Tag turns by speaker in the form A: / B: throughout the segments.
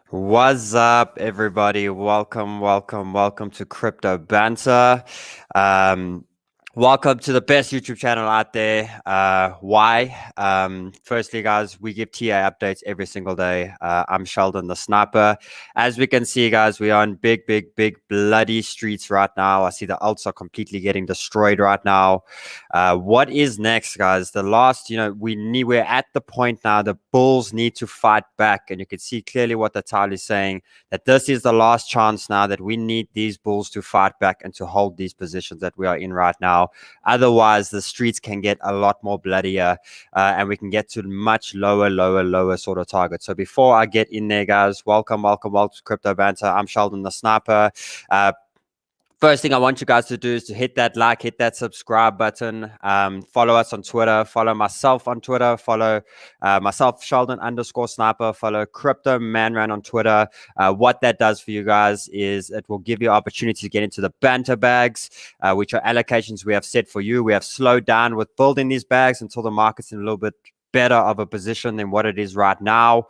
A: What's up, everybody? Welcome to Crypto Banter. Um, Welcome to the best YouTube channel out there. Why? Firstly, guys, we give TA updates every single day. I'm Sheldon the Sniper. As we can see, guys, we are on big, bloody streets right now. I see the alts are completely getting destroyed right now. What is next, guys? The last, we're at the point now. The Bulls need to fight back, and you can see clearly what the title is saying, that this is the last chance now, that we need these Bulls to fight back and to hold these positions that we are in right now. Otherwise, the streets can get a lot more bloodier, and we can get to much lower sort of targets. So before I get in there, guys, welcome to Crypto Banter. I'm Sheldon the Sniper. First thing I want you guys to do is to hit that like, hit that subscribe button. Follow us on Twitter. Follow myself on Twitter. Follow myself, Sheldon_Sniper. Follow Crypto Manran on Twitter. What that does for you guys is it will give you opportunity to get into the banter bags, which are allocations we have set for you. We have slowed down with building these bags until the market's in a little bit better of a position than what it is right now.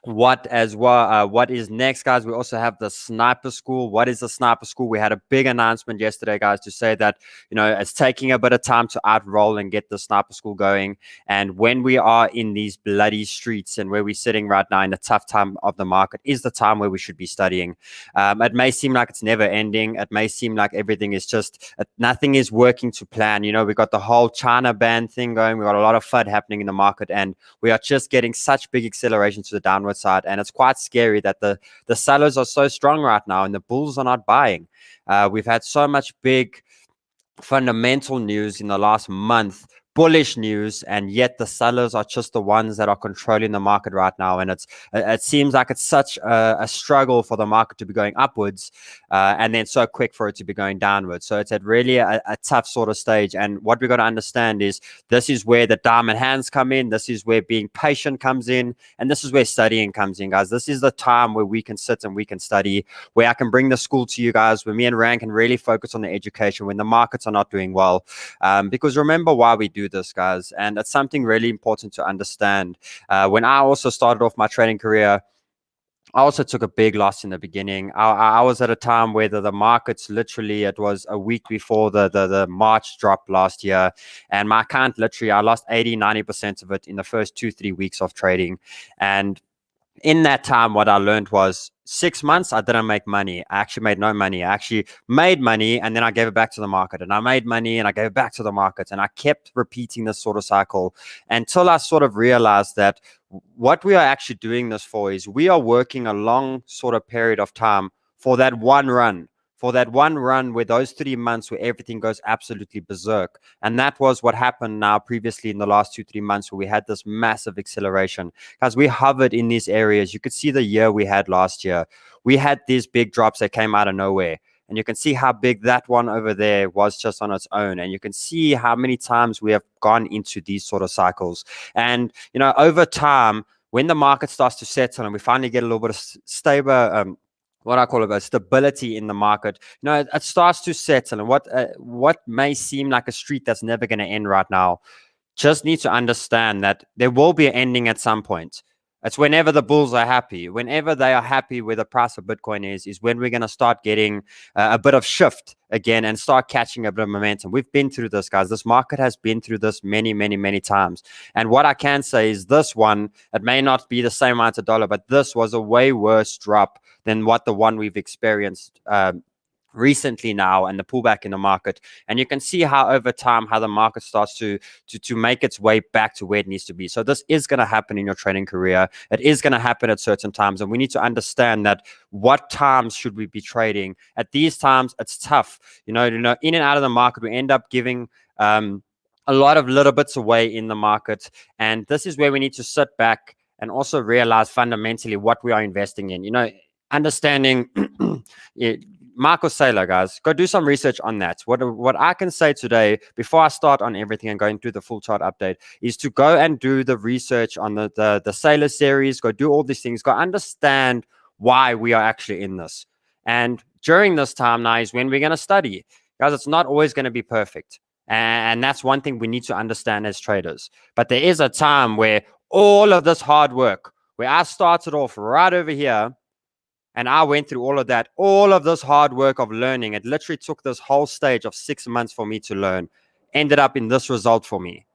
A: What is next, guys? We also have the Sniper School. What is the Sniper School? We had a big announcement yesterday, guys, to say that it's taking a bit of time to outroll and get the Sniper School going. And when we are in these bloody streets and where we're sitting right now in a tough time of the market is the time where we should be studying. It may seem like it's never ending. It may seem like everything is just nothing is working to plan. We got the whole China ban thing going. We got a lot of FUD happening in the market, and we are just getting such big acceleration to the downward side, and it's quite scary that the sellers are so strong right now and the bulls are not buying. We've had so much big fundamental news in the last month, bullish news, and yet the sellers are just the ones that are controlling the market right now. And it seems like it's such a struggle for the market to be going upwards, and then so quick for it to be going downwards. So it's at really a tough sort of stage. And what we've got to understand is this is where the diamond hands come in. This is where being patient comes in, and this is where studying comes in, guys. This is the time where we can sit and we can study, where I can bring the school to you guys, where me and Rand can really focus on the education when the markets are not doing well. Because remember why we do this, guys, and it's something really important to understand. When I also started off my trading career, I also took a big loss in the beginning. I was at a time where the markets literally, it was a week before the March drop last year, and my account literally, I lost 80-90% of it in the first 2-3 weeks of trading. And in that time, what I learned was 6 months, I didn't make money. I actually made no money. I actually made money, and then I gave it back to the market, and I made money and I gave it back to the market. And I kept repeating this sort of cycle until I sort of realized that what we are actually doing this for is we are working a long sort of period of time for that one run. For that one run where those 3 months where everything goes absolutely berserk. And that was what happened now previously in the last 2-3 months, where we had this massive acceleration. Because we hovered in these areas. You could see the year we had last year. We had these big drops that came out of nowhere. And you can see how big that one over there was just on its own. And you can see how many times we have gone into these sort of cycles. And, over time, when the market starts to settle and we finally get a little bit of stable, what I call it, stability in the market, it starts to settle. And what may seem like a street that's never going to end right now, just need to understand that there will be an ending at some point. It's whenever the bulls are happy, whenever they are happy where the price of Bitcoin is when we're going to start getting a bit of shift again and start catching a bit of momentum. We've been through this, guys. This market has been through this many times. And what I can say is this one, it may not be the same amount of dollar, but this was a way worse drop than what the one we've experienced recently now, and the pullback in the market. And you can see how over time how the market starts to make its way back to where it needs to be. So this is going to happen in your trading career. It is going to happen at certain times, and we need to understand that what times should we be trading. At these times it's tough, in and out of the market. We end up giving a lot of little bits away in the market, and this is where we need to sit back and also realize fundamentally what we are investing in. Understanding Marco Saylor, guys, go do some research on that. What I can say today, before I start on everything and going through the full chart update, is to go and do the research on the Saylor series. Go do all these things. Go understand why we are actually in this. And during this time now is when we're going to study. Guys, it's not always going to be perfect. And that's one thing we need to understand as traders. But there is a time where all of this hard work, where I started off right over here and I went through all of that, all of this hard work of learning. It literally took this whole stage of 6 months for me to learn, ended up in this result for me.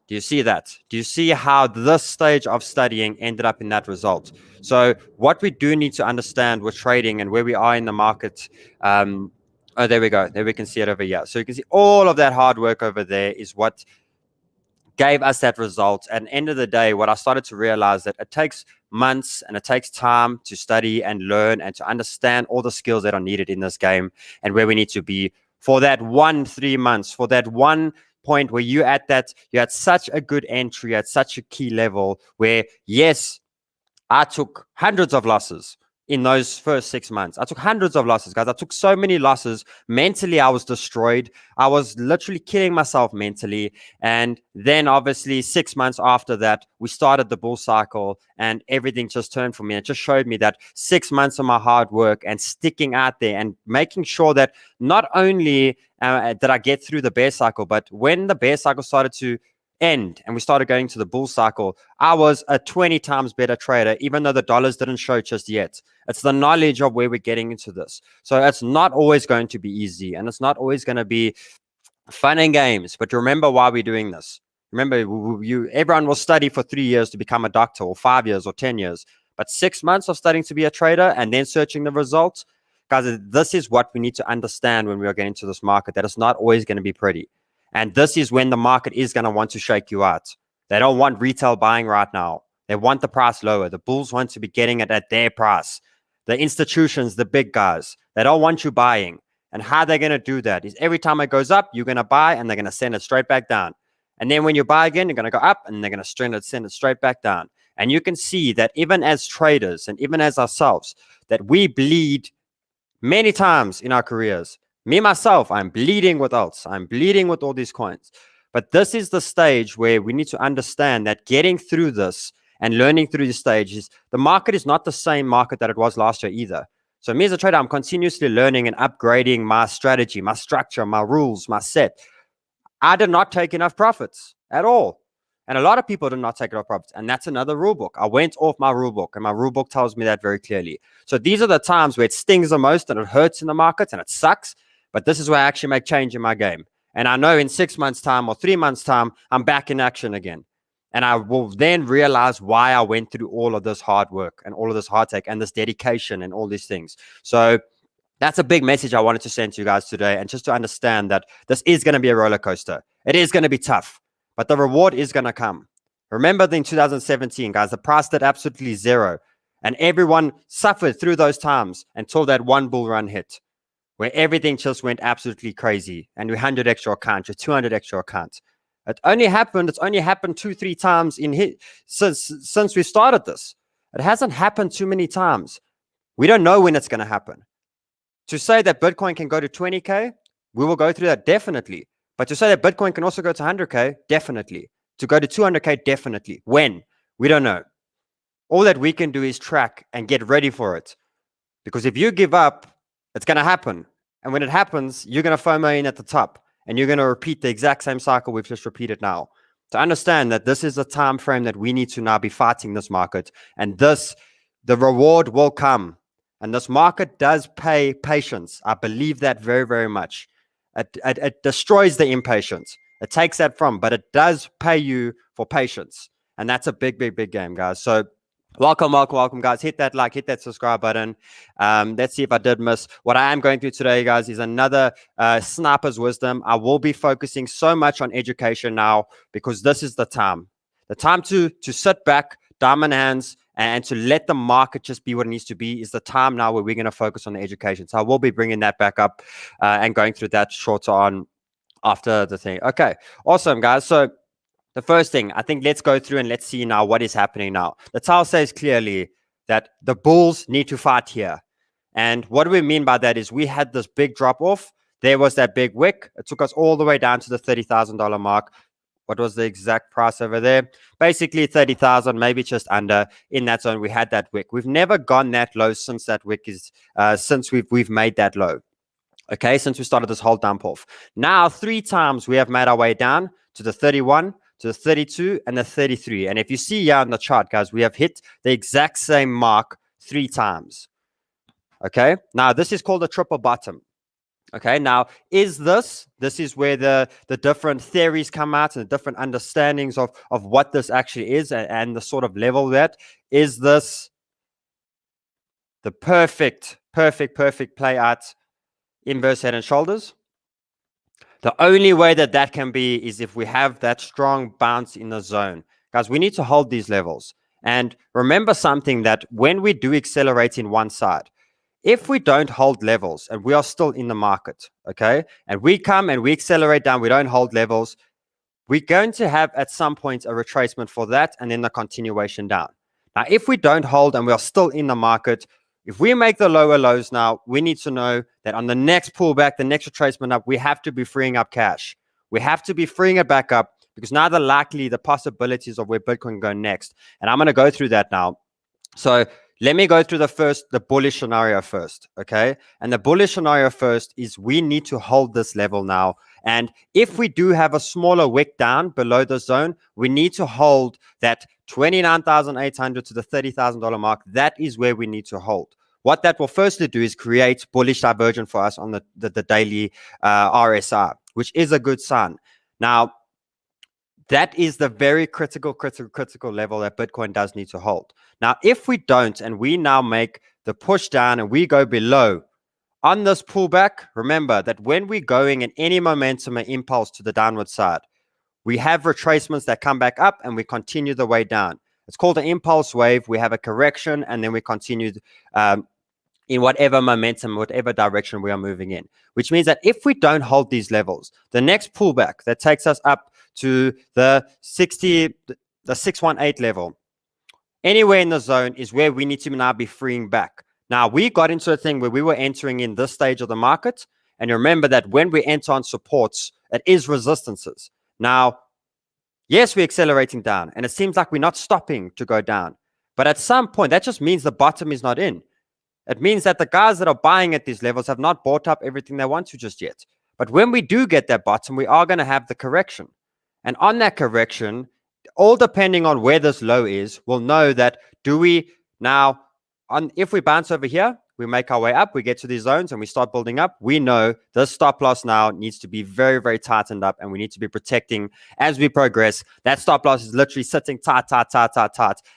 A: Do you see that? Do you see how this stage of studying ended up in that result? So what we do need to understand with trading and where we are in the market, oh, there we go. There we can see it over here. So you can see all of that hard work over there is what gave us that result. At the end of the day, what I started to realize that it takes months and it takes time to study and learn and to understand all the skills that are needed in this game and where we need to be for that 3 months, for that one point where you had such a good entry at such a key level where, yes, I took hundreds of losses in those first 6 months. I took hundreds of losses, guys. I took so many losses. Mentally, I was destroyed. I was literally killing myself mentally. And then obviously 6 months after that, we started the bull cycle and everything just turned for me. It just showed me that 6 months of my hard work and sticking out there and making sure that not only did I get through the bear cycle, but when the bear cycle started to end and we started going to the bull cycle, I was a 20 times better trader, even though the dollars didn't show just yet. It's the knowledge of where we're getting into this. So it's not always going to be easy and it's not always going to be fun and games, but remember why we're doing this. Remember, everyone will study for 3 years to become a doctor, or 5 years or 10 years, but 6 months of studying to be a trader and then searching the results, guys, this is what we need to understand when we are getting into this market, that it's not always going to be pretty. And this is when the market is going to want to shake you out. They don't want retail buying right now. They want the price lower. The bulls want to be getting it at their price. The institutions, the big guys, they don't want you buying. And how they're going to do that is every time it goes up, you're going to buy and they're going to send it straight back down. And then when you buy again, you're going to go up and they're going to send it straight back down. And you can see that even as traders and even as ourselves, that we bleed many times in our careers. Me, myself, I'm bleeding with alts. I'm bleeding with all these coins. But this is the stage where we need to understand that getting through this and learning through the stages, the market is not the same market that it was last year either. So me as a trader, I'm continuously learning and upgrading my strategy, my structure, my rules, my set. I did not take enough profits at all. And a lot of people did not take enough profits. And that's another rule book. I went off my rule book and my rule book tells me that very clearly. So these are the times where it stings the most and it hurts in the markets and it sucks. But this is where I actually make change in my game. And I know in 6 months' time or 3 months' time, I'm back in action again. And I will then realize why I went through all of this hard work and all of this heartache and this dedication and all these things. So that's a big message I wanted to send to you guys today. And just to understand that this is going to be a roller coaster. It is going to be tough, but the reward is going to come. Remember in 2017, guys, the price did absolutely zero. And everyone suffered through those times until that one bull run hit, where everything just went absolutely crazy. And we 100 extra accounts, 200 extra accounts. It's only happened 2-3 times since we started this. It hasn't happened too many times. We don't know when it's going to happen. To say that Bitcoin can go to 20K, we will go through that definitely. But to say that Bitcoin can also go to 100K, definitely. To go to 200K, definitely. When? We don't know. All that we can do is track and get ready for it. Because if you give up, it's going to happen. And when it happens, you're going to FOMO in at the top. And you're going to repeat the exact same cycle we've just repeated now. To understand that this is a time frame that we need to now be fighting this market. And the reward will come. And this market does pay patience. I believe that very, very much. It destroys the impatience. It takes that from, but it does pay you for patience. And that's a big, big, big game, guys. So welcome, guys. Hit that like, hit that subscribe button. Let's see if I did miss. What I am going through today, guys, is another sniper's wisdom. I will be focusing so much on education now because this is the time. The time to sit back, diamond hands, and to let the market just be what it needs to be is the time now where we're going to focus on the education. So I will be bringing that back up and going through that shorter on after the thing. Okay, awesome, guys. So the first thing, I think let's go through and let's see now what is happening now. The tile says clearly that the bulls need to fight here. And what do we mean by that is we had this big drop off. There was that big wick. It took us all the way down to the $30,000 mark. What was the exact price over there? Basically 30,000, maybe just under. In that zone, we had that wick. We've never gone that low since that wick is, since we've made that low. Okay, since we started this whole dump off. Now, 3 times we have made our way down to the 31, to the 32 and the 33. And if you see here on the chart, guys, we have hit the exact same mark 3 times. Okay, now this is called a triple bottom. Okay, now this is where the different theories come out and the different understandings of what this actually is and the sort of level that is this the perfect play out inverse head and shoulders. The only way that can be is if we have that strong bounce in the zone. Guys, we need to hold these levels. And remember something, that when we do accelerate in one side, if we don't hold levels and we are still in the market, okay, and we come and we accelerate down, we don't hold levels, we're going to have at some point a retracement for that and then the continuation down. Now, if we don't hold and we are still in the market, if we make the lower lows now, we need to know that on the next pullback, the next retracement up, we have to be freeing up cash. We have to be freeing it back up because now the possibilities of where Bitcoin go next. And I'm going to go through that now. So let me go through the bullish scenario first, okay? And the bullish scenario first is we need to hold this level now. And if we do have a smaller wick down below the zone, we need to hold that 29,800 to the $30,000 mark. That is where we need to hold. What that will firstly do is create bullish divergence for us on the daily RSI, which is a good sign. Now, that is the very critical level that Bitcoin does need to hold. Now, if we don't, and we now make the push down and we go below on this pullback, remember that when we're going in any momentum or impulse to the downward side, we have retracements that come back up and we continue the way down. It's called an impulse wave. We have a correction and then we continue in whatever momentum, whatever direction we are moving in, which means that if we don't hold these levels, the next pullback that takes us up to the 618 level, anywhere in the zone is where we need to now be freeing back. Now, we got into a thing where we were entering in this stage of the market. And remember that when we enter on supports, it is resistances. Now, yes, we're accelerating down and it seems like we're not stopping to go down. But at some point, that just means the bottom is not in. It means that the guys that are buying at these levels have not bought up everything they want to just yet. But when we do get that bottom, we are going to have the correction. And on that correction, all depending on where this low is, we'll know that if we bounce over here, we make our way up, we get to these zones and we start building up, we know this stop loss now needs to be very, very tightened up and we need to be protecting as we progress. That stop loss is literally sitting tight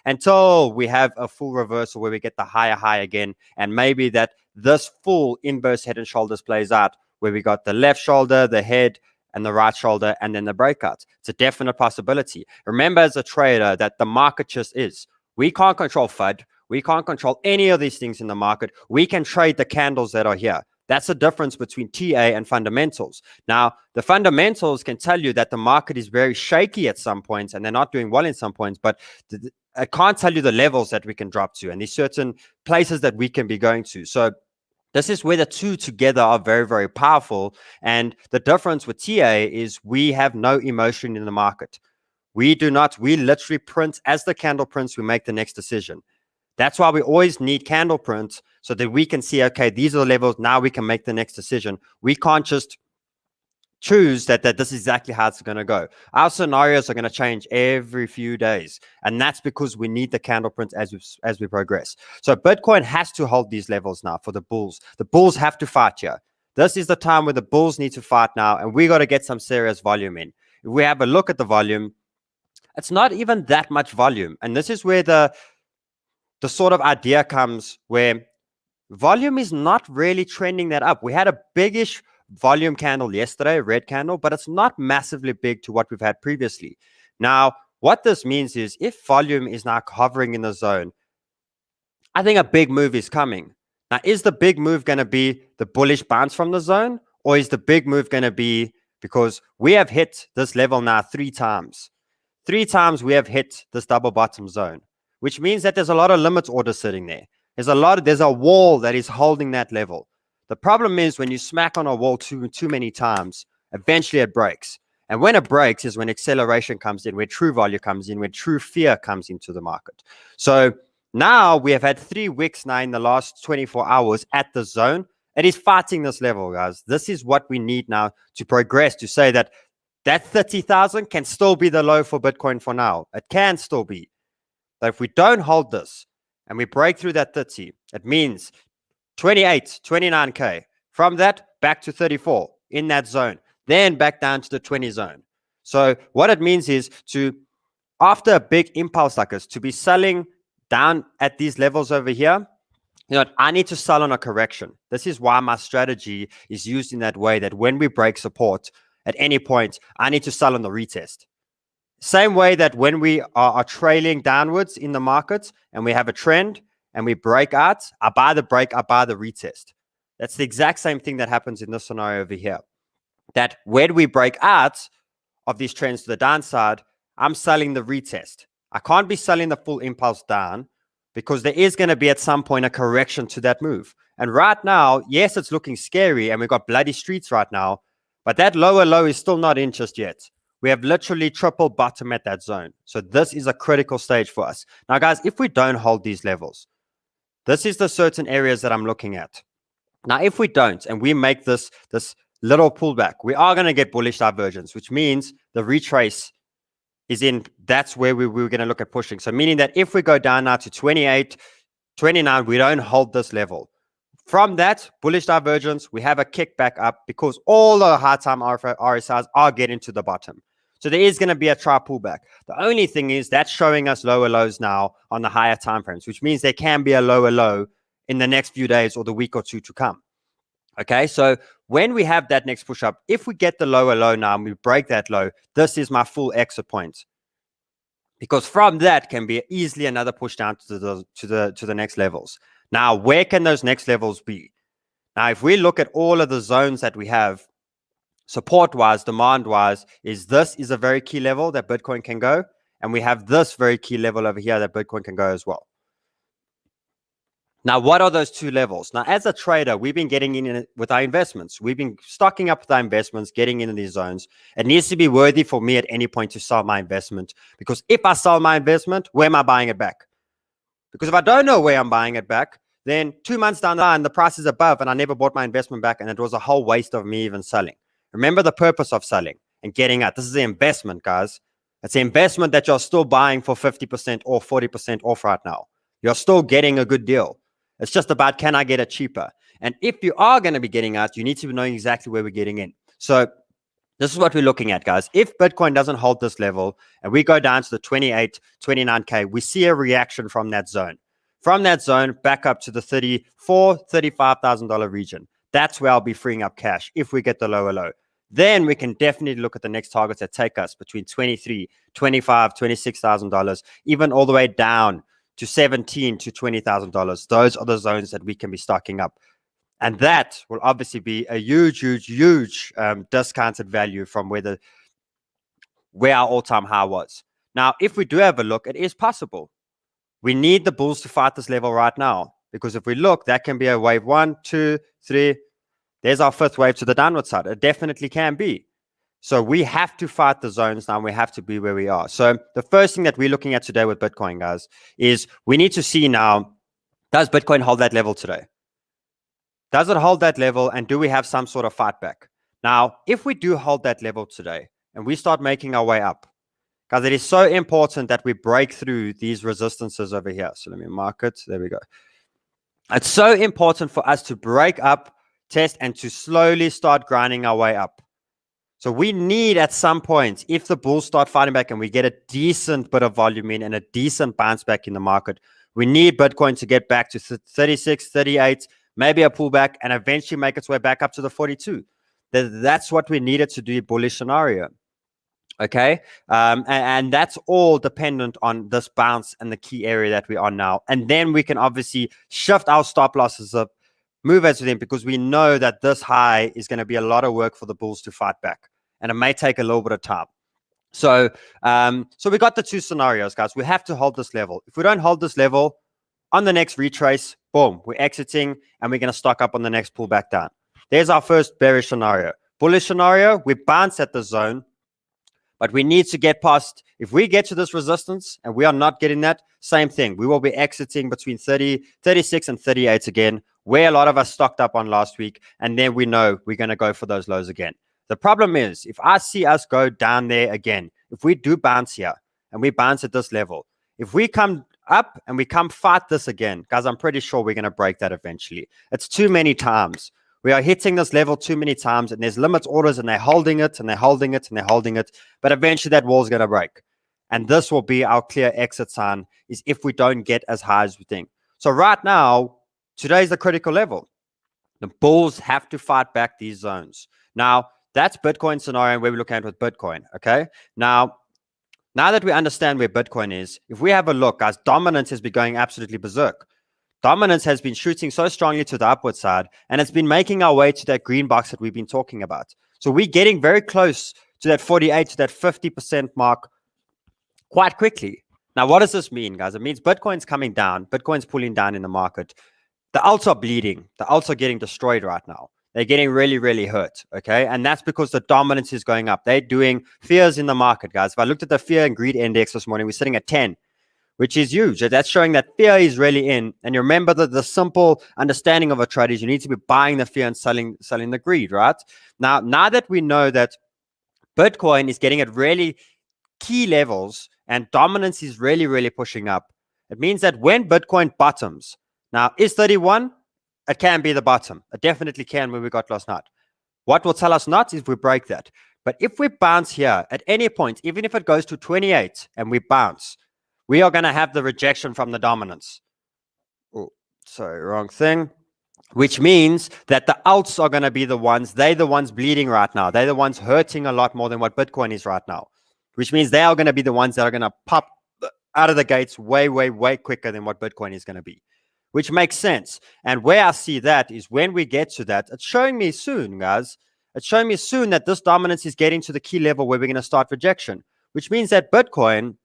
A: until we have a full reversal where we get the higher high again. And maybe that this full inverse head and shoulders plays out where we got the left shoulder, the head, and the right shoulder, and then the breakout. It's a definite possibility. Remember as a trader that the market just is. We can't control FUD. We can't control any of these things in the market. We can trade the candles that are here. That's the difference between TA and fundamentals. Now, the fundamentals can tell you that the market is very shaky at some points and they're not doing well in some points, but I can't tell you the levels that we can drop to and there's certain places that we can be going to. So this is where the two together are very, very powerful. And the difference with TA is we have no emotion in the market. We literally print as the candle prints, we make the next decision. That's why we always need candle prints so that we can see, okay, these are the levels. Now we can make the next decision. We can't just choose that this is exactly how it's going to go. Our scenarios are going to change every few days. And that's because we need the candle prints as we progress. So Bitcoin has to hold these levels now for the bulls. The bulls have to fight here. This is the time where the bulls need to fight now. And we got to get some serious volume in. If we have a look at the volume, it's not even that much volume. And this is where the sort of idea comes where volume is not really trending that up. We had a biggish volume candle yesterday, red candle, but it's not massively big to what we've had previously. Now, what this means is if volume is now hovering in the zone, I think a big move is coming. Now, is the big move going to be the bullish bounce from the zone, or is the big move going to be because we have hit this level now 3 times? 3 times we have hit this double bottom zone, which means that there's a lot of limit orders sitting there. There's a wall that is holding that level. The problem is when you smack on a wall too many times, eventually it breaks. And when it breaks is when acceleration comes in, where true value comes in, where true fear comes into the market. So now we have had 3 wicks now in the last 24 hours at the zone. It is fighting this level, guys. This is what we need now to progress, to say that That 30,000 can still be the low for Bitcoin for now. It can still be. But if we don't hold this and we break through that 30, it means 28, 29K. From that, back to 34 in that zone. Then back down to the 20 zone. So what it means is to, after a big impulse like this, to be selling down at these levels over here, I need to sell on a correction. This is why my strategy is used in that way, that when we break support at any point, I need to sell on the retest. Same way that when we are trailing downwards in the markets and we have a trend and we break out, I buy the break, I buy the retest. That's the exact same thing that happens in this scenario over here. That when we break out of these trends to the downside, I'm selling the retest. I can't be selling the full impulse down, because there is going to be at some point a correction to that move. And right now, yes, it's looking scary and we've got bloody streets right now, but that lower low is still not in just yet. We have literally triple bottom at that zone. So this is a critical stage for us. Now, guys, if we don't hold these levels, this is the certain areas that I'm looking at. Now, if we don't, and we make this little pullback, we are going to get bullish divergence, which means the retrace is in, that's where we were going to look at pushing. So meaning that if we go down now to 28, 29, we don't hold this level. From that bullish divergence, we have a kick back up because all the high time RSIs are getting to the bottom. So there is going to be a try pullback. The only thing is that's showing us lower lows now on the higher time frames, which means there can be a lower low in the next few days or the week or two to come. Okay, so when we have that next push up, if we get the lower low now and we break that low, this is my full exit point. Because from that can be easily another push down to the next levels. Now, where can those next levels be? Now, if we look at all of the zones that we have, support-wise, demand-wise, this is a very key level that Bitcoin can go. And we have this very key level over here that Bitcoin can go as well. Now, what are those two levels? Now, as a trader, we've been getting in with our investments. We've been stocking up with our investments, getting into these zones. It needs to be worthy for me at any point to sell my investment. Because if I sell my investment, where am I buying it back? Because if I don't know where I'm buying it back, then 2 months down the line, the price is above and I never bought my investment back. And it was a whole waste of me even selling. Remember the purpose of selling and getting out. This is an investment, guys. It's an investment that you're still buying for 50% or 40% off right now. You're still getting a good deal. It's just about, can I get it cheaper? And if you are going to be getting out, you need to be knowing exactly where we're getting in. So this is what we're looking at, guys. If Bitcoin doesn't hold this level and we go down to the 28, 29K, we see a reaction from that zone. From that zone, back up to the $34,000, $35,000 region. That's where I'll be freeing up cash if we get the lower low. Then we can definitely look at the next targets that take us between $23,000, $25,000, $26,000, even all the way down to $17,000 to $20,000. Those are the zones that we can be stocking up. And that will obviously be a huge discounted value from where our all-time high was. Now, if we do have a look, it is possible. We need the bulls to fight this level right now, because if we look, that can be a wave 1, 2, 3. There's our fifth wave to the downward side. It definitely can be. So we have to fight the zones now. We have to be where we are. So the first thing that we're looking at today with Bitcoin, guys, is we need to see now, does Bitcoin hold that level today? Does it hold that level? And do we have some sort of fight back? Now, if we do hold that level today and we start making our way up, guys, it is so important that we break through these resistances over here. So let me mark it. There we go. It's so important for us to break up, test, and to slowly start grinding our way up. So we need at some point, if the bulls start fighting back and we get a decent bit of volume in and a decent bounce back in the market, we need Bitcoin to get back to 36, 38, maybe a pullback, and eventually make its way back up to the 42. That's what we needed to do, bullish scenario. Okay. And that's all dependent on this bounce and the key area that we are now. And then we can obviously shift our stop losses up, move as within, because we know that this high is going to be a lot of work for the bulls to fight back. And it may take a little bit of time. So we got the two scenarios, guys. We have to hold this level. If we don't hold this level, on the next retrace, boom, we're exiting and we're going to stock up on the next pullback down. There's our first bearish scenario. Bullish scenario, we bounce at the zone, but we need to get past. If we get to this resistance and we are not getting that, same thing. We will be exiting between 30, 36 and 38 again, where a lot of us stocked up on last week. And then we know we're going to go for those lows again. The problem is, if I see us go down there again, if we do bounce here and we bounce at this level, if we come up and we come fight this again, guys, I'm pretty sure we're going to break that eventually. It's too many times. We are hitting this level too many times, and there's limit orders, and they're holding it, and they're holding it, and they're holding it. But eventually that wall is going to break. And this will be our clear exit sign, is if we don't get as high as we think. So right now, today's the critical level. The bulls have to fight back these zones. Now, that's Bitcoin scenario where we're looking at with Bitcoin, okay? Now that we understand where Bitcoin is, if we have a look, guys, dominance has been going absolutely berserk. Dominance has been shooting so strongly to the upward side, and it's been making our way to that green box that we've been talking about. So we're getting very close to that 48, to that 50% mark quite quickly. Now, what does this mean, guys? It means Bitcoin's coming down. Bitcoin's pulling down in the market. The alts are bleeding. The alts are getting destroyed right now. They're getting really, really hurt, okay? And that's because the dominance is going up. They're doing fears in the market, guys. If I looked at the fear and greed index this morning, we're sitting at 10, which is huge. That's showing that fear is really in. And you remember that the simple understanding of a trade is you need to be buying the fear and selling the greed, right? Now that we know that Bitcoin is getting at really key levels and dominance is really, really pushing up, it means that when Bitcoin bottoms, now is 31, it can be the bottom. It definitely can, where we got last night. What will tell us not is if we break that. But if we bounce here at any point, even if it goes to 28 and we bounce, we are going to have the rejection from the dominance. Oh, sorry, wrong thing. Which means that the alts are going to be the ones, they're the ones bleeding right now. They're the ones hurting a lot more than what Bitcoin is right now. Which means they are going to be the ones that are going to pop out of the gates way, way, way quicker than what Bitcoin is going to be. Which makes sense. And where I see that is when we get to that, it's showing me soon, guys. It's showing me soon that this dominance is getting to the key level where we're going to start rejection, which means that Bitcoin,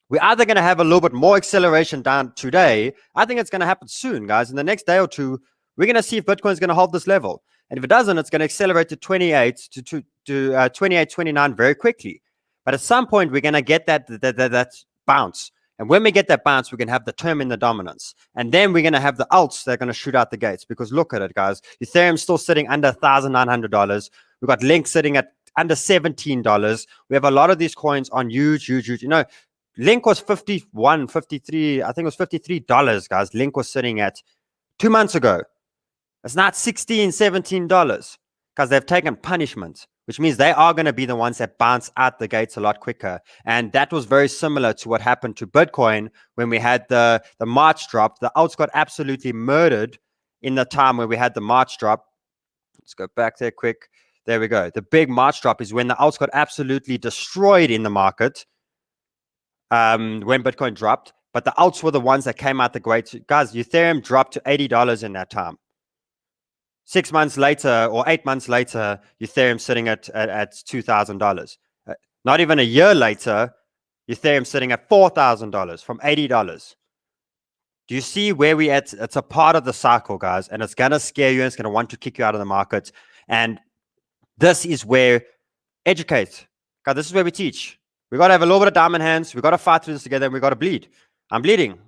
A: we're either going to have a little bit more acceleration down today. I think it's going to happen soon, guys. In the next day or two, we're going to see if Bitcoin is going to hold this level. And if it doesn't, it's going to accelerate to 28, to 28, 29 very quickly. But at some point, we're going to get that bounce. And when we get that bounce, we're going to have the term in the dominance. And then we're going to have the alts that are going to shoot out the gates. Because look at it, guys. Ethereum's still sitting under $1,900. We've got Link sitting at under $17. We have a lot of these coins on huge. You know, Link was 51, 53. I think it was $53, guys. Link was sitting at 2 months ago. It's not $16, $17 because they've taken punishment, which means they are going to be the ones that bounce out the gates a lot quicker. And that was very similar to what happened to Bitcoin when we had the March drop. The alts got absolutely murdered in the time where we had the March drop. Let's go back there quick. There we go. The big March drop is when the alts got absolutely destroyed in the market when Bitcoin dropped. But the alts were the ones that came out the great. Guys, Ethereum dropped to $80 in that time. 6 months later or 8 months later, Ethereum sitting at $2,000. Not even a year later, Ethereum sitting at $4,000 from $80. Do you see where we at? It's a part of the cycle, guys, and it's going to scare you and it's going to want to kick you out of the market. And this is where educate. God, this is where we teach. We got to have a little bit of diamond hands. We got to fight through this together and we got to bleed. I'm bleeding.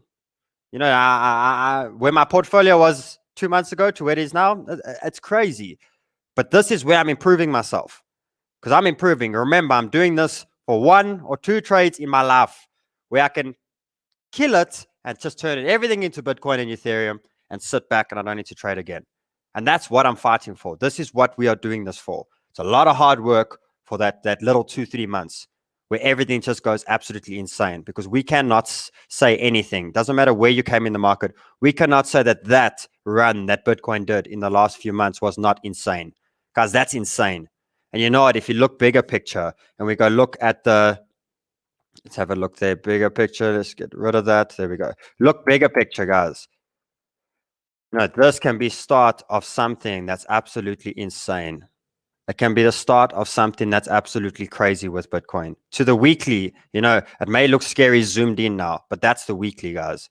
A: You know, where my portfolio was 2 months ago to where it is now, it's crazy. But this is where I'm improving myself because I'm improving. Remember, I'm doing this for 1 or 2 trades in my life where I can kill it and just turn everything into Bitcoin and Ethereum and sit back and I don't need to trade again. And that's what I'm fighting for. This is what we are doing this for. It's a lot of hard work for that little 2-3 months where everything just goes absolutely insane because we cannot say anything. Doesn't matter where you came in the market. We cannot say that run that Bitcoin did in the last few months was not insane. Guys, that's insane. And you know what? If you look bigger picture and we go look at let's have a look there. Bigger picture. Let's get rid of that. There we go. Look bigger picture, guys. No, this can be start of something that's absolutely insane. It can be the start of something that's absolutely crazy with Bitcoin. To the weekly, you know, it may look scary zoomed in now, but that's the weekly, guys.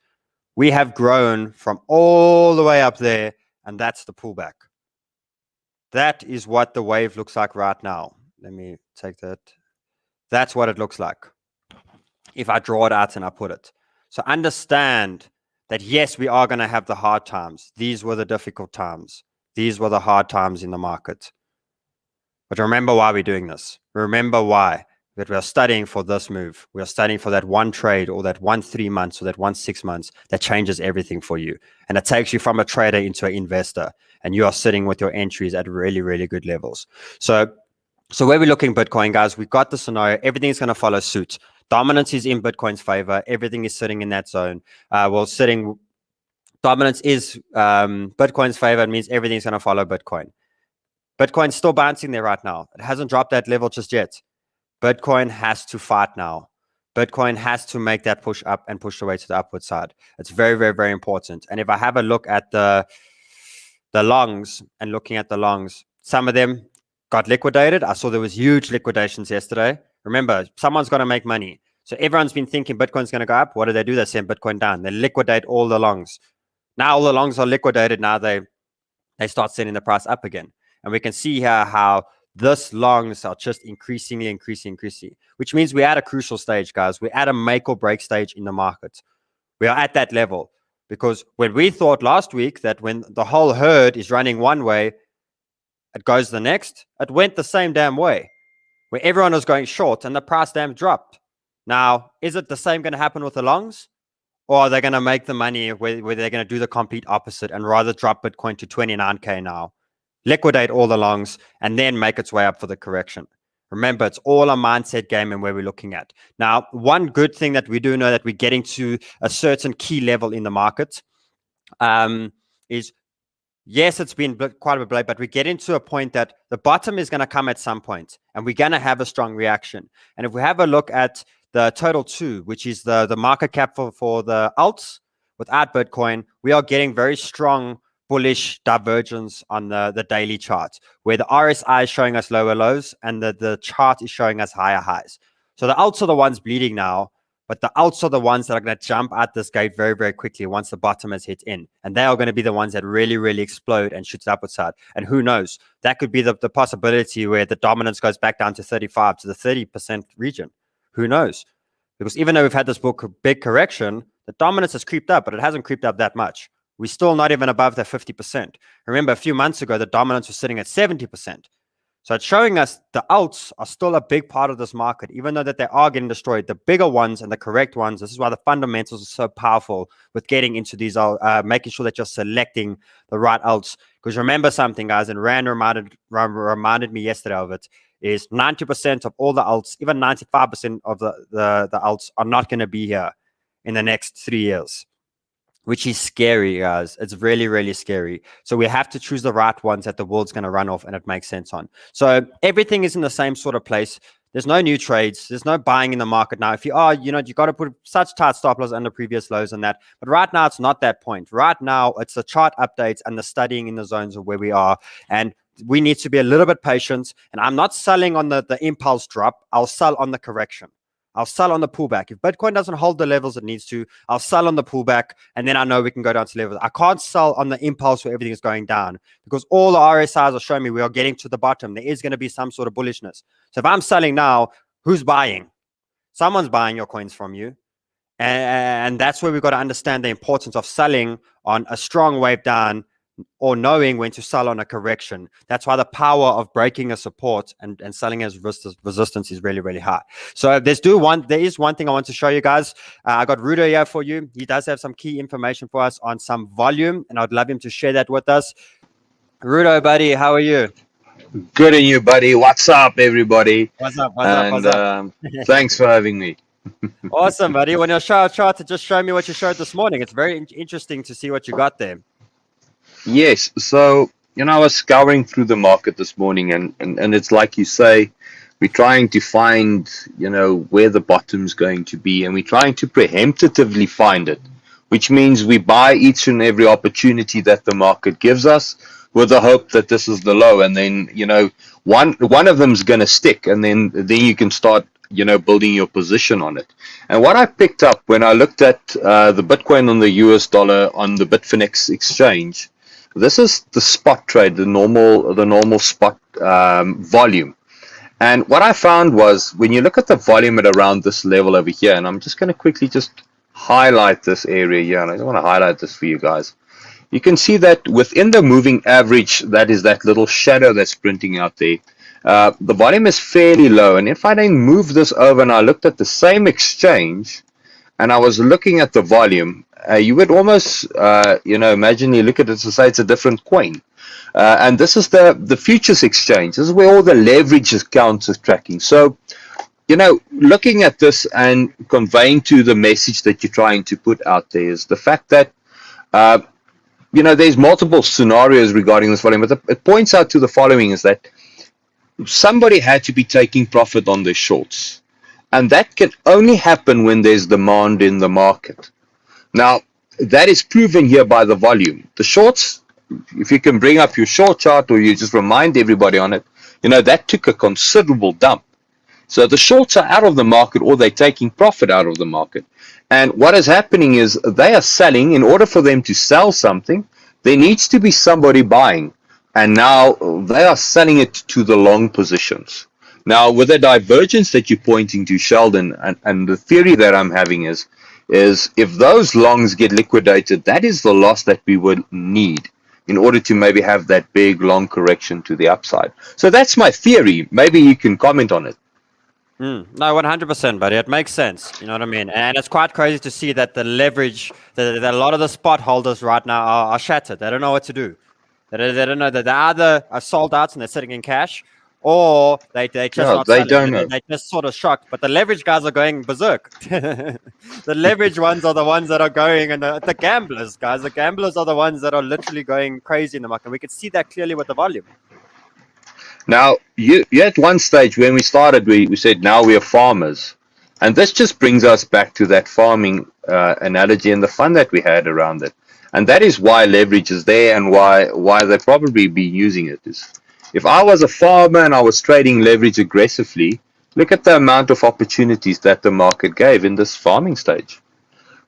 A: We have grown from all the way up there, and that's the pullback. That is what the wave looks like right now. Let me take that. That's what it looks like if I draw it out and I put it. So understand that, yes, we are going to have the hard times. These were the difficult times. These were the hard times in the market. But remember why we're doing this. Remember why. That we are studying for this move. We are studying for that one trade or that 1 3 months or that 1 6 months that changes everything for you. And it takes you from a trader into an investor. And you are sitting with your entries at really, really good levels. So where we're looking Bitcoin, guys, we've got the scenario. Everything's going to follow suit. Dominance is in Bitcoin's favor. Everything is sitting in that zone. Dominance is Bitcoin's favor. It means everything's going to follow Bitcoin. Bitcoin's still bouncing there right now. It hasn't dropped that level just yet. Bitcoin has to fight now. Bitcoin has to make that push up and push away to the upward side. It's very, very, very important. And if I have a look at the longs and looking at the longs, some of them got liquidated. I saw there was huge liquidations yesterday. Remember, someone's got to make money. So everyone's been thinking Bitcoin's going to go up. What do? They send Bitcoin down. They liquidate all the longs. Now all the longs are liquidated. Now they start sending the price up again. And we can see here how this longs are just increasing, which means we're at a crucial stage, guys. We're at a make or break stage in the market. We are at that level because when we thought last week that when the whole herd is running one way, it goes the next, it went the same damn way where everyone was going short and the price damn dropped. Now, is it the same going to happen with the longs? Or are they going to make the money where they're going to do the complete opposite and rather drop Bitcoin to 29K now, liquidate all the longs, and then make its way up for the correction? Remember, it's all a mindset game and where we're looking at. Now, one good thing that we do know that we're getting to a certain key level in the market is, yes, it's been quite a bit late, but we're getting to a point that the bottom is going to come at some point and we're going to have a strong reaction. And if we have a look at the total 2, which is the market cap for the alts without Bitcoin, we are getting very strong bullish divergence on the daily chart, where the RSI is showing us lower lows and the chart is showing us higher highs. So the alts are the ones bleeding now, but the alts are the ones that are going to jump at this gate very, very quickly once the bottom has hit in. And they are going to be the ones that really, really explode and shoots upward side. And who knows, that could be the possibility where the dominance goes back down to 35 to the 30% region. Who knows? Because even though we've had this big correction, the dominance has creeped up, but it hasn't creeped up that much. We're still not even above that 50%. Remember, a few months ago, the dominance was sitting at 70%. So it's showing us the alts are still a big part of this market, even though that they are getting destroyed. The bigger ones and the correct ones, this is why the fundamentals are so powerful with getting into these, making sure that you're selecting the right alts. Because remember something, guys, and Rand reminded me yesterday of it, is 90% of all the alts, even 95% of the alts are not going to be here in the next 3 years, which is scary, guys. It's really, really scary. So we have to choose the right ones that the world's going to run off and it makes sense on. So everything is in the same sort of place. There's no new trades. There's no buying in the market now. If you are, you got to put such tight stop loss under previous lows and that. But right now, it's not that point. Right now, it's the chart updates and the studying in the zones of where we are. And we need to be a little bit patient. And I'm not selling on the impulse drop. I'll sell on the correction. I'll sell on the pullback. If Bitcoin doesn't hold the levels it needs to, I'll sell on the pullback, and then I know we can go down to levels. I can't sell on the impulse where everything is going down because all the RSIs are showing me we are getting to the bottom. There is going to be some sort of bullishness. So if I'm selling now, who's buying? Someone's buying your coins from you. And that's where we've got to understand the importance of selling on a strong wave down or knowing when to sell on a correction. That's why the power of breaking a support and selling as resistance is really, really high. So there is one thing I want to show you guys. I got Rudo here for you. He does have some key information for us on some volume, and I'd love him to share that with us. Rudo, buddy, how are you?
B: Good and you, buddy. What's up, everybody?
A: What's up?
B: Thanks for having me.
A: Awesome, buddy. When you show a chart, to just show me what you showed this morning. It's very interesting to see what you got there.
B: Yes, so I was scouring through the market this morning, and it's like you say, we're trying to find where the bottom's going to be, and we're trying to preemptively find it, which means we buy each and every opportunity that the market gives us with the hope that this is the low, and then one of them's going to stick, and then you can start building your position on it. And what I picked up when I looked at the Bitcoin on the US dollar on the Bitfinex exchange, this is the spot trade, the normal spot volume. And what I found was when you look at the volume at around this level over here, and I'm just going to quickly just highlight this area here, and I just want to highlight this for you guys. You can see that within the moving average, that is that little shadow that's printing out there. the volume is fairly low. And if I then move this over and I looked at the same exchange and I was looking at the volume, you would almost, imagine you look at it to say it's a different coin. And this is the futures exchange. This is where all the leverage accounts are tracking. So, looking at this and conveying to the message that you're trying to put out there is the fact that, there's multiple scenarios regarding this volume, but it points out to the following is that somebody had to be taking profit on their shorts. And that can only happen when there's demand in the market. Now, that is proven here by the volume. The shorts, if you can bring up your short chart or you just remind everybody on it, that took a considerable dump. So the shorts are out of the market or they're taking profit out of the market. And what is happening is they are selling. In order for them to sell something, there needs to be somebody buying. And now they are selling it to the long positions. Now, with the divergence that you're pointing to, Sheldon, and the theory that I'm having is if those longs get liquidated, that is the loss that we would need in order to maybe have that big long correction to the upside. So that's my theory. Maybe you can comment on it.
A: No, 100%, buddy. It makes sense. You know what I mean? And it's quite crazy to see that the leverage, that a lot of the spot holders right now are shattered. They don't know what to do. They don't know that they either are sold out and they're sitting in cash, or they just not
B: they
A: selling.
B: don't know.
A: They just sort of shocked. But the leverage guys are going berserk. The leverage ones are the ones that are going, and the gamblers, guys, the gamblers are the ones that are literally going crazy in the market. We could see that clearly with the volume.
B: Now, you at one stage when we started, we said now we are farmers. And this just brings us back to that farming analogy and the fun that we had around it. And that is why leverage is there and why they probably be using it. Is if I was a farmer and I was trading leverage aggressively, look at the amount of opportunities that the market gave in this farming stage.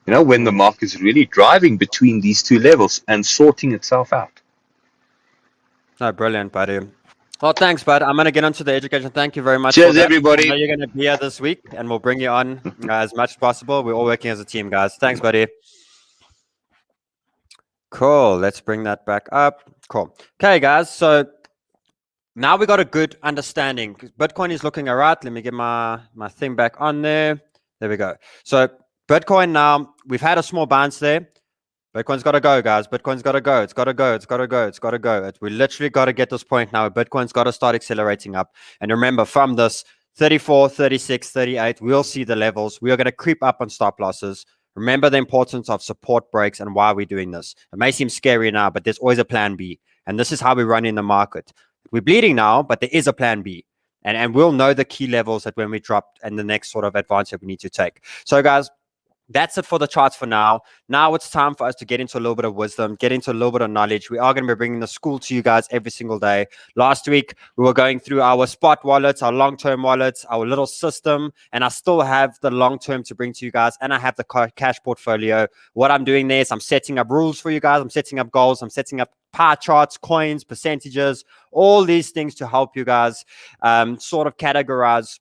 B: When the market is really driving between these two levels and sorting itself out.
A: Oh, brilliant, buddy. Well, thanks, bud. I'm going to get onto the education. Thank you very much.
B: Cheers, everybody.
A: I know you're going to be here this week, and we'll bring you on as much as possible. We're all working as a team, guys. Thanks, buddy. Cool. Let's bring that back up. Cool. Okay, guys. So now we got a good understanding. Bitcoin is looking all right. Let me get my thing back on there. There we go. So Bitcoin now, we've had a small bounce there. Bitcoin's got to go, guys. Bitcoin's got to go. It's got to go. It's got to go. It's got to go. We literally got to get this point now. Bitcoin's got to start accelerating up. And remember, from this 34, 36, 38, we'll see the levels. We are going to creep up on stop losses. Remember the importance of support breaks and why we're doing this. It may seem scary now, but there's always a plan B. And this is how we run in the market. We're bleeding now, but there is a plan B. And we'll know the key levels that when we drop and the next sort of advance that we need to take. So, guys, that's it for the charts for now. Now it's time for us to get into a little bit of wisdom, get into a little bit of knowledge. We are going to be bringing the school to you guys every single day. Last week, we were going through our spot wallets, our long-term wallets, our little system, and I still have the long-term to bring to you guys, and I have the cash portfolio. What I'm doing there is I'm setting up rules for you guys. I'm setting up goals. I'm setting up pie charts, coins, percentages, all these things to help you guys sort of categorize.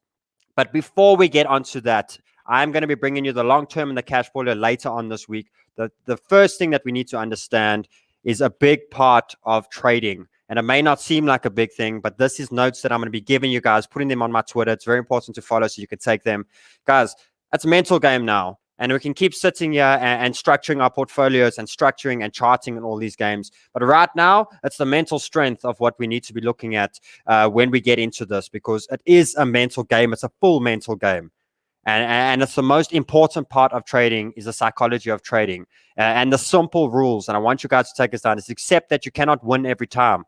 A: But before we get onto that, I'm going to be bringing you the long-term and the cash portfolio later on this week. The first thing that we need to understand is a big part of trading. And it may not seem like a big thing, but this is notes that I'm going to be giving you guys, putting them on my Twitter. It's very important to follow so you can take them. Guys, it's a mental game now. And we can keep sitting here and structuring our portfolios and structuring and charting and all these games. But right now, it's the mental strength of what we need to be looking at when we get into this, because it is a mental game. It's a full mental game. And it's the most important part of trading is the psychology of trading and the simple rules. And I want you guys to take this down. It's accept that you cannot win every time.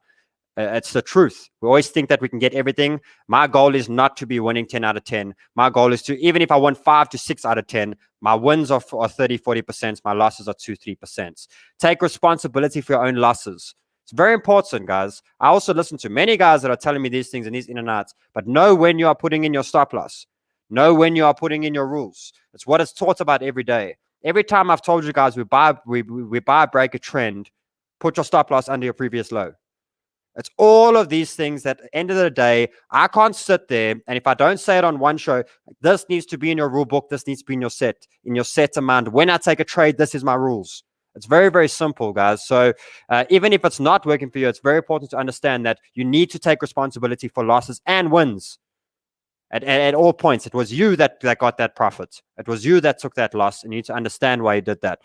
A: It's the truth. We always think that we can get everything. My goal is not to be winning 10 out of 10. My goal is to, even if I win 5 to 6 out of 10, my wins are 30, 40%. My losses are 2, 3%. Take responsibility for your own losses. It's very important, guys. I also listen to many guys that are telling me these things and these in and outs, but know when you are putting in your stop loss. Know when you are putting in your rules. It's what it's taught about every day. Every time I've told you guys we buy, break a trend, put your stop loss under your previous low. It's all of these things that at the end of the day, I can't sit there. And if I don't say it on one show, this needs to be in your rule book. This needs to be in your set amount. When I take a trade, this is my rules. It's very, very simple, guys. So even if it's not working for you, it's very important to understand that you need to take responsibility for losses and wins. At all points, it was you that got that profit. It was you that took that loss, and you need to understand why you did that.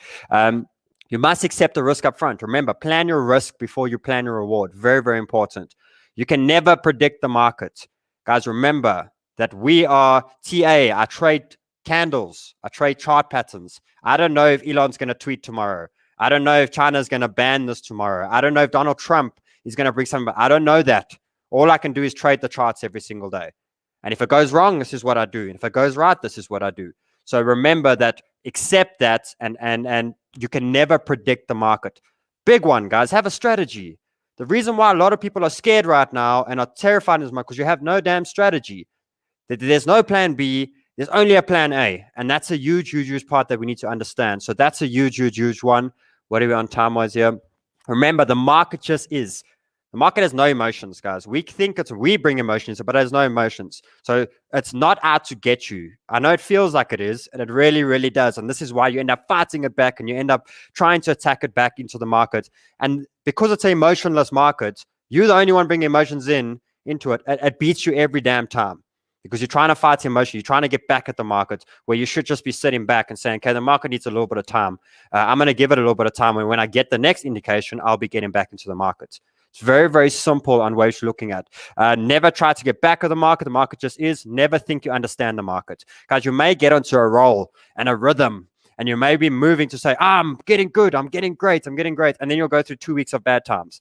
A: You must accept the risk up front. Remember, plan your risk before you plan your reward. Very, very important. You can never predict the market. Guys, remember that we are TA. I trade candles. I trade chart patterns. I don't know if Elon's going to tweet tomorrow. I don't know if China's going to ban this tomorrow. I don't know if Donald Trump is going to bring something. I don't know that. All I can do is trade the charts every single day. And if it goes wrong, this is what I do. And if it goes right, this is what I do. So remember that, accept that, and you can never predict the market. Big one, guys, have a strategy. The reason why a lot of people are scared right now and are terrified is because you have no damn strategy. There's no plan B. There's only a plan A. And that's a huge, huge, huge part that we need to understand. So that's a huge, huge, huge one. What are we on time-wise here? Remember, the market just is. The market has no emotions, guys. We think we bring emotions, but it has no emotions. So it's not out to get you. I know it feels like it is, and it really, really does. And this is why you end up fighting it back, and you end up trying to attack it back into the market. And because it's an emotionless market, you're the only one bringing emotions into it. It beats you every damn time because you're trying to fight emotion. You're trying to get back at the market where you should just be sitting back and saying, okay, the market needs a little bit of time. I'm going to give it a little bit of time. And when I get the next indication, I'll be getting back into the market. It's very, very simple on ways you're looking at. Never try to get back of the market. The market just is. Never think you understand the market. Guys, you may get onto a roll and a rhythm, and you may be moving to say, I'm getting good, I'm getting great, I'm getting great. And then you'll go through 2 weeks of bad times.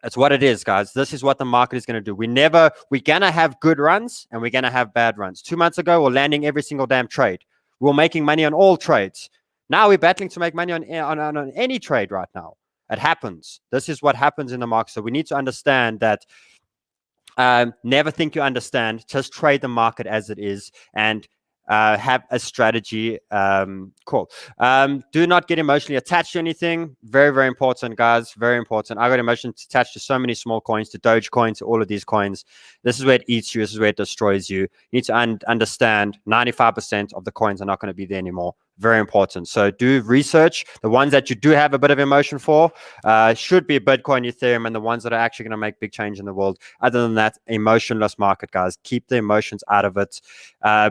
A: That's what it is, guys. This is what the market is going to do. We're going to have good runs, and we're going to have bad runs. 2 months ago, we're landing every single damn trade. We're making money on all trades. Now we're battling to make money on any trade right now. It happens. This is what happens in the market. So we need to understand that never think you understand. Just trade the market as it is and have a strategy. Cool. Do not get emotionally attached to anything. Very, very important, guys. Very important. I got emotions attached to so many small coins, to Dogecoin, to all of these coins. This is where it eats you. This is where it destroys you. You need to understand 95% of the coins are not going to be there anymore. Very important. So do research. The ones that you do have a bit of emotion for should be Bitcoin, Ethereum, and the ones that are actually going to make big change in the world. Other than that, emotionless market, guys. Keep the emotions out of it.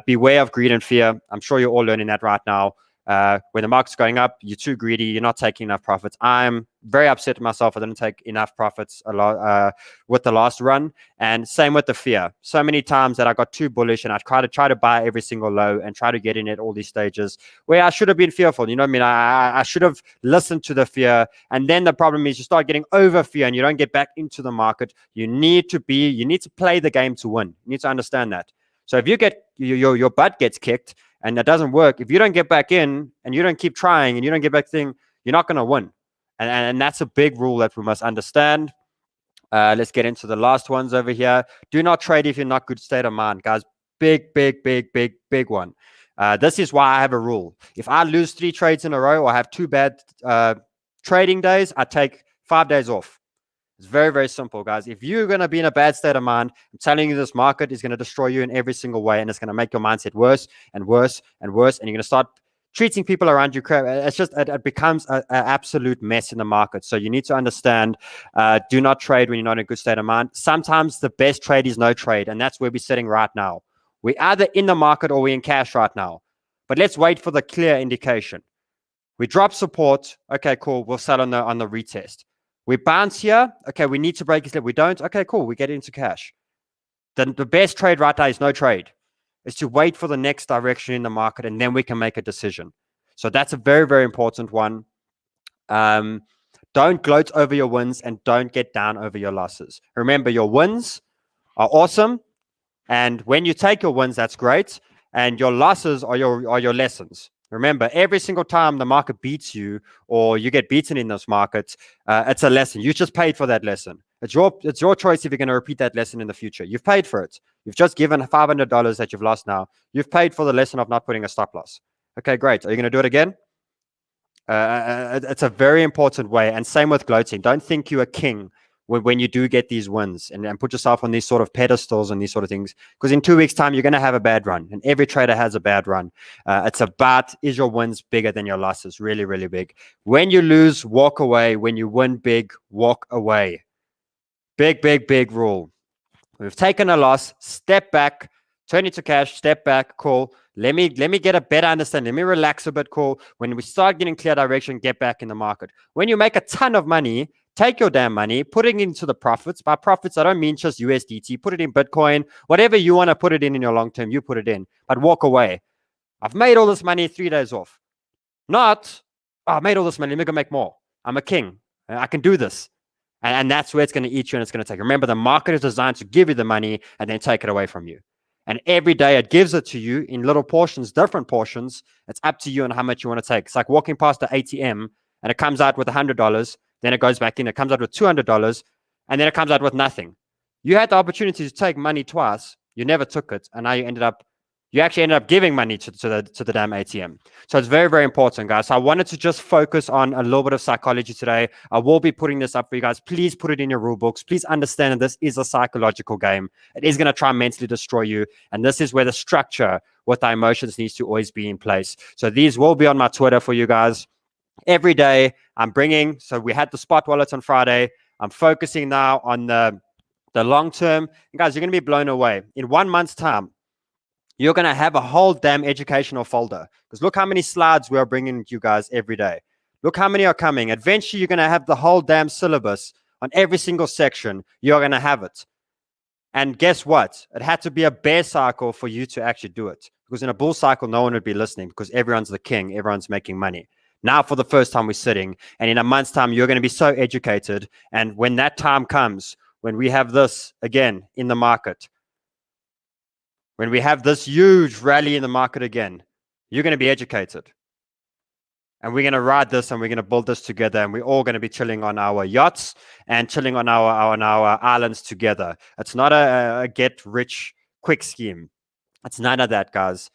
A: Beware of greed and fear. I'm sure you're all learning that right now. When the market's going up, you're too greedy. You're not taking enough profits. I'm very upset with myself. I didn't take enough profits with the last run. And same with the fear. So many times that I got too bullish and I try to buy every single low and try to get in at all these stages where I should have been fearful. You know what I mean? I should have listened to the fear. And then the problem is you start getting over fear and you don't get back into the market. You need to play the game to win. You need to understand that. So if you get your butt gets kicked and that doesn't work, if you don't get back in and you don't keep trying and you don't get back thing, you're not going to win. And that's a big rule that we must understand. Let's get into the last ones over here. Do not trade if you're not good state of mind, guys. Big one. This is why I have a rule. If I lose 3 trades in a row or I have 2 bad trading days, I take 5 days off. It's very, very simple, guys. If you're going to be in a bad state of mind, I'm telling you this market is going to destroy you in every single way, and it's going to make your mindset worse and worse and worse, and you're going to start treating people around you crap. It's just, it becomes an absolute mess in the market. So you need to understand, do not trade when you're not in a good state of mind. Sometimes the best trade is no trade, and that's where we're sitting right now. We're either in the market or we're in cash right now. But let's wait for the clear indication. We drop support. Okay, cool. We'll sell on the retest. We bounce here. Okay, we need to break this level. We don't. Okay, cool. We get into cash. Then the best trade right now is no trade. It's to wait for the next direction in the market, and then we can make a decision. So that's a very, very important one. Don't gloat over your wins and don't get down over your losses. Remember, your wins are awesome. And when you take your wins, that's great. And your losses are your lessons. Remember, every single time the market beats you or you get beaten in this market, it's a lesson. You just paid for that lesson. It's your choice if you're going to repeat that lesson in the future. You've paid for it. You've just given $500 that you've lost now. You've paid for the lesson of not putting a stop loss. Okay, great. Are you going to do it again? It's a very important way. And same with gloating. Don't think you're a king when you do get these wins, and put yourself on these sort of pedestals and these sort of things. Because in 2 weeks' time, you're going to have a bad run, and every trader has a bad run. It's about, is your wins bigger than your losses? Really, really big. When you lose, walk away. When you win big, walk away. Big, big, big rule. We've taken a loss, step back, turn it to cash, step back, cool. Let me get a better understanding. Let me relax a bit, cool. When we start getting clear direction, get back in the market. When you make a ton of money, take your damn money, put it into the profits. By profits, I don't mean just USDT. Put it in Bitcoin. Whatever you want to put it in your long term, you put it in. But walk away. I've made all this money 3 days off. Not, I made all this money. Let me go make more. I'm a king. I can do this. And that's where it's going to eat you and it's going to take. Remember, the market is designed to give you the money and then take it away from you. And every day it gives it to you in little portions, different portions. It's up to you on how much you want to take. It's like walking past the ATM and it comes out with $100. Then it goes back in. It comes out with $200. And then it comes out with nothing. You had the opportunity to take money twice. You never took it. And now you actually ended up giving money to the damn ATM. So it's very, very important, guys. So I wanted to just focus on a little bit of psychology today. I will be putting this up for you guys. Please put it in your rule books. Please understand that this is a psychological game. It is going to try and mentally destroy you. And this is where the structure with the emotions needs to always be in place. So these will be on my Twitter for you guys. Every day I'm bringing, so we had the spot wallet on Friday. I'm focusing now on the long term. And guys, you're going to be blown away. In 1 month's time, you're going to have a whole damn educational folder. Because look how many slides we are bringing you guys every day. Look how many are coming. Eventually, you're going to have the whole damn syllabus on every single section. You're going to have it. And guess what? It had to be a bear cycle for you to actually do it. Because in a bull cycle, no one would be listening because everyone's the king. Everyone's making money. Now, for the first time, we're sitting. And in a month's time, you're going to be so educated. And when that time comes, when we have this again in the market, when we have this huge rally in the market again, you're going to be educated. And we're going to ride this and we're going to build this together. And we're all going to be chilling on our yachts and chilling on our islands together. It's not a get rich quick scheme. It's none of that, guys.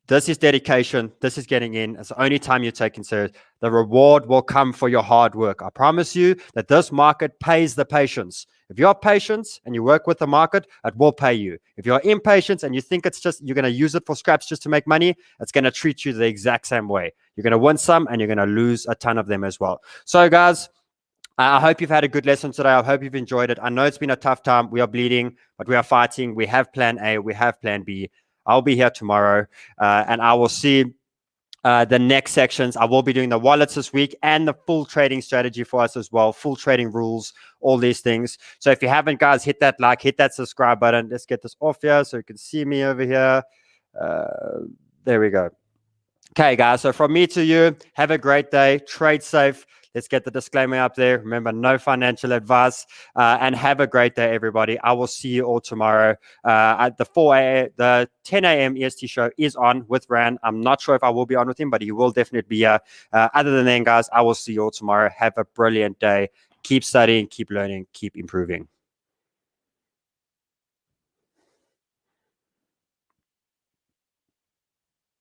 A: This is dedication. This is getting in. It's the only time you're taking serious. The reward will come for your hard work. I promise you that this market pays the patience. If you're patient and you work with the market, it will pay you. If you're impatient and you think it's just, you're going to use it for scraps just to make money, it's going to treat you the exact same way. You're going to win some and you're going to lose a ton of them as well. So guys, I hope you've had a good lesson today. I hope you've enjoyed it. I know it's been a tough time. We are bleeding, but we are fighting. We have plan A. We have plan B. I'll be here tomorrow and I will see the next sections. I will be doing the wallets this week and the full trading strategy for us as well, full trading rules, all these things. So if you haven't, guys, hit that like, hit that subscribe button. Let's get this off here so you can see me over here. There we go. Okay, guys. So from me to you, have a great day. Trade safe. Let's get the disclaimer up there. Remember, no financial advice. And have a great day, everybody. I will see you all tomorrow. At the 10 a.m. EST show is on with Ran. I'm not sure if I will be on with him, but he will definitely be here. Other than that, guys, I will see you all tomorrow. Have a brilliant day. Keep studying, keep learning, keep improving.